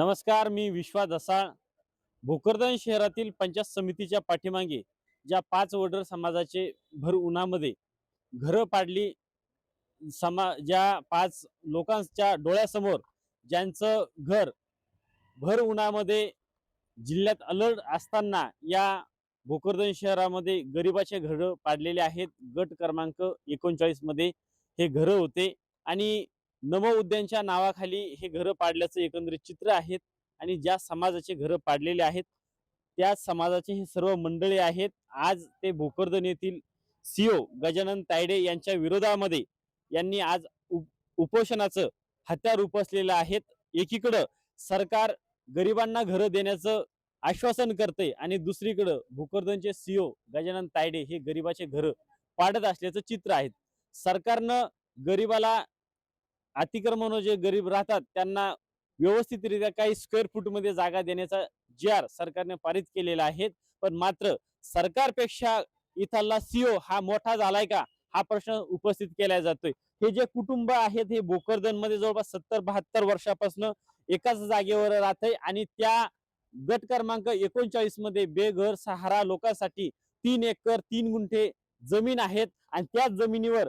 नमस्कार, मी विश्वा दसाळ. भोकरदन शहरातील पंचायत समितीच्या पाठीमागे ज्या 5 वडर समाजाचे भर उन्हामध्ये घरं पाडली, ज्या 5 लोकांच्या डोळ्यासमोर ज्यांचं घर भर उन्हामध्ये जिल्ह्यात अलर्ट असताना या भोकरदन शहरामध्ये गरिबाचे घरं पाडलेले आहेत. गट क्रमांक 39 मध्ये हे घरं होते आणि नमो उद्यानच्या नावाखाली हे घरं पाडल्याचं एकंदरीत चित्र आहेत. आणि ज्या समाजाचे घरं पाडलेले आहेत त्या समाजाचे हे सर्व मंडळी आहेत. आज ते भोकरदन येथील सीओ गजानन तायडे यांच्या विरोधामध्ये यांनी आज उपोषणाचं हत्यार उपसलेलं आहेत. एकीकडं सरकार गरिबांना घरं देण्याचं आश्वासन करते आणि दुसरीकडं भोकरदनचे सीओ गजानन तायडे हे गरिबाचे घरं पाडत असल्याचं चित्र आहे. सरकारनं गरिबाला अतिक्रमण जे गरीब राहतात त्यांना व्यवस्थितरित्या काही स्क्वेअर फूट मध्ये जागा देण्याचा जी सरकारने पारित केलेला आहे. पण मात्र सरकारपेक्षा इथला सीओ हा मोठा झालाय का हा प्रश्न उपस्थित केला जातोय. हे जे कुटुंब आहेत हे भोकरदन मध्ये जवळपास 70-72 वर्षापासून एकाच जागेवर राहते आणि त्या गट क्रमांक 39 मध्ये बेघर सहारा लोकांसाठी 3 एकर 3 गुंठे जमीन आहेत आणि त्याच जमिनीवर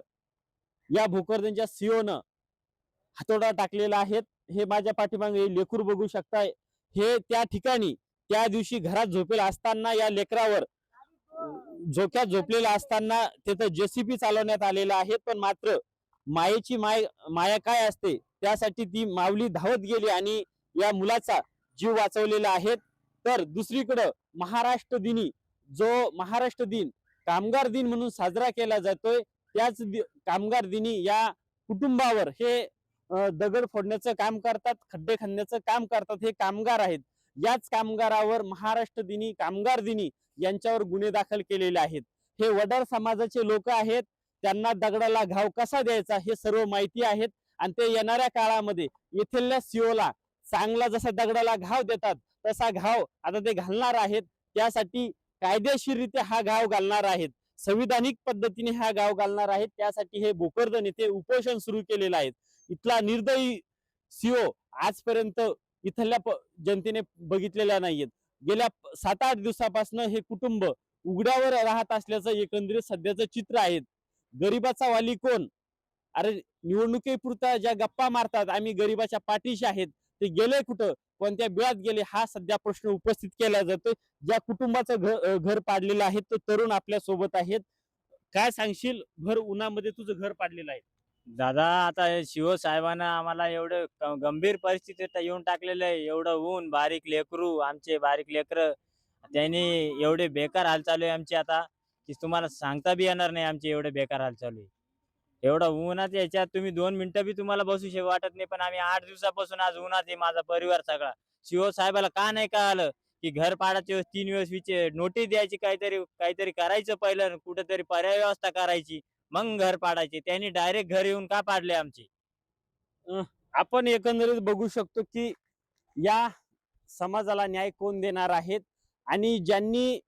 या भोकरदनच्या सीओनं हातोडा टाकलेला आहे. हे माझ्या पाठीमागे लेकरू बघू शकताय. हे त्या ठिकाणी त्या दिवशी घरात झोपेल असताना या लेकरावर झोक्यात झोपलेला असताना तिथं जेसीबी चालवण्यात आलेला आहे. पण मात्र मायेची माया काय असते त्यासाठी ती माऊली धावत गेली आणि या मुलाचा जीव वाचवलेला आहे. तर दुसरीकडं महाराष्ट्र दिनी जो महाराष्ट्र दिन कामगार दिन म्हणून साजरा केला जातोय त्याच कामगार दिनी या कुटुंबावर हे दगड फोडण्याचं काम करतात, खड्डे खणण्याचं काम करतात. हे कामगार आहेत. याच कामगारावर महाराष्ट्र दिनी कामगार दिनी यांच्यावर गुन्हे दाखल केलेले आहेत. हे वडार समाजाचे लोक आहेत. त्यांना दगडाला घाव कसा द्यायचा हे सर्व माहिती आहेत आणि ते येणाऱ्या काळामध्ये येथील सीओला चांगला जसा दगडाला घाव देतात तसा घाव आता ते घालणार आहेत. त्यासाठी कायदेशीररित्या हा घाव घालणार आहेत, संविधानिक पद्धतीने हा घाव घालणार आहेत. त्यासाठी हे भोकरदन येथे उपोषण सुरू केलेलं आहे. इथला निर्दयी सीओ आजपर्यंत इथल्या जनतेने बघितलेल्या नाहीयेत. गेल्या 7-8 दिवसापासून हे कुटुंब उघड्यावर राहत असल्याचं एकंदरीत सध्याचं चित्र आहे. गरीबाचा वाली कोण? अरे निवडणुकीपुरता ज्या गप्पा मारतात आम्ही गरीबाच्या पाठीशी आहेत ते गेले कुठं, कोणत्या बिळात गेले हा सध्या प्रश्न उपस्थित केला जातोय. ज्या कुटुंबाचं घर पाडलेलं आहे तो तरुण आपल्या सोबत आहेत. काय सांगशील? भर उन्हामध्ये तुझं घर पाडलेलं आहे. दादा, आता शिव साहेबांना आम्हाला एवढं गंभीर परिस्थितीत येऊन टाकलेलं आहे. एवढं ऊन, बारीक लेकरू, आमचे बारीक लेकर, त्यांनी एवढे बेकार हाल चालू आहे आमचे आता की तुम्हाला सांगता बी येणार नाही. आमचे एवढे बेकार हाल चालू आहे. एवढं उन्हात याच्यात तुम्ही 2 मिनिटं बी तुम्हाला बसू वाटत नाही. पण आम्ही 8 दिवसापासून आज उन्हात आहे, माझा परिवार सगळा. शिव साहेबाला का नाही कळालं की घर पाडायच्या वेळेस 3 वेळेस नोटीस द्यायची, काहीतरी काहीतरी करायचं, पहिलं कुठेतरी पर्याय व्यवस्था करायची, मग घर पाडायचे. त्यांनी डायरेक्ट घर येऊन का पाडले आमचे? आपण एकंदरीत बघू शकतो की या समाजाला न्याय कोण देणार आहेत आणि ज्यांनी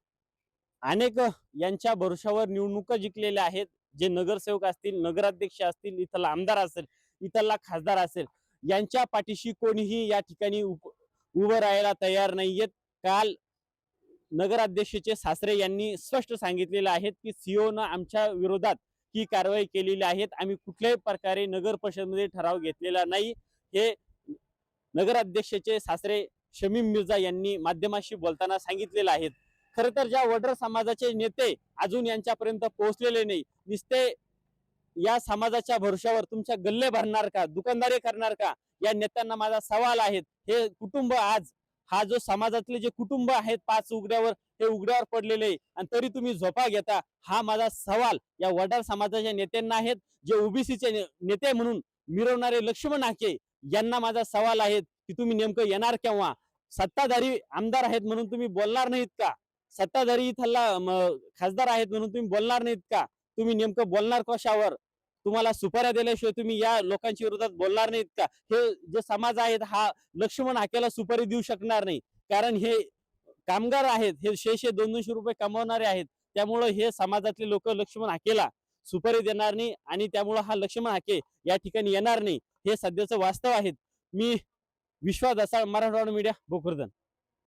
अनेक यांच्या भरोशावर निवडणुका जिंकलेल्या आहेत, जे नगरसेवक असतील, नगराध्यक्ष असतील, इथला आमदार असेल, इथला खासदार असेल, यांच्या पाठीशी कोणीही या ठिकाणी उभं राहायला तयार नाहीयेत. काल नगराध्यक्षाचे सासरे यांनी स्पष्ट सांगितलेलं आहे की सीओनं आमच्या विरोधात ही कारवाई केलेली आहे. आम्ही कुठल्याही प्रकारे नगर परिषदमध्ये ठराव घेतलेला नाही. हे नगराध्यक्षाचे सासरे शमीम मिर्झा यांनी माध्यमाशी बोलताना सांगितलेलं आहे. खरं तर ज्या वडर समाजाचे नेते अजून यांच्यापर्यंत पोहोचलेले नाही, नुसते या समाजाच्या भरोशावर तुमच्या गल्ले भरणार का, दुकानदारी करणार का, या नेत्यांना माझा सवाल आहे. हे कुटुंब आज हा जो समाजातले जे कुटुंब आहेत 5 उघड्यावर हे उघड्यावर पडलेले आणि तरी तुम्ही झोपा घेता, हा माझा सवाल या वडार समाजाच्या नेत्यांना आहेत. जे ओबीसीचे नेते म्हणून मिरवणारे लक्ष्मण हाके यांना माझा सवाल आहे की तुम्ही नेमकं येणार केव्हा? सत्ताधारी आमदार आहेत म्हणून तुम्ही बोलणार नाहीत का? सत्ताधारी इथला खासदार आहेत म्हणून तुम्ही बोलणार नाहीत का? तुम्ही नेमकं बोलणार कशावर? तुम्हाला सुपाऱ्या दिल्याशिवाय तुम्ही या लोकांच्या विरोधात बोलणार नाहीत का? हे जे समाज आहेत हा लक्ष्मण हाकेला सुपारी देऊ शकणार नाही. कारण हे कामगार आहेत, हे 100-100, 200 रुपये कमवणारे आहेत. त्यामुळे हे समाजातले लोक लक्ष्मण हाकेला सुपारी देणार नाही आणि त्यामुळे हा लक्ष्मण हाके या ठिकाणी येणार नाही. हे सध्याचं वास्तव आहे. मी विश्वास असा मराठवाडा मीडिया भोकरदन.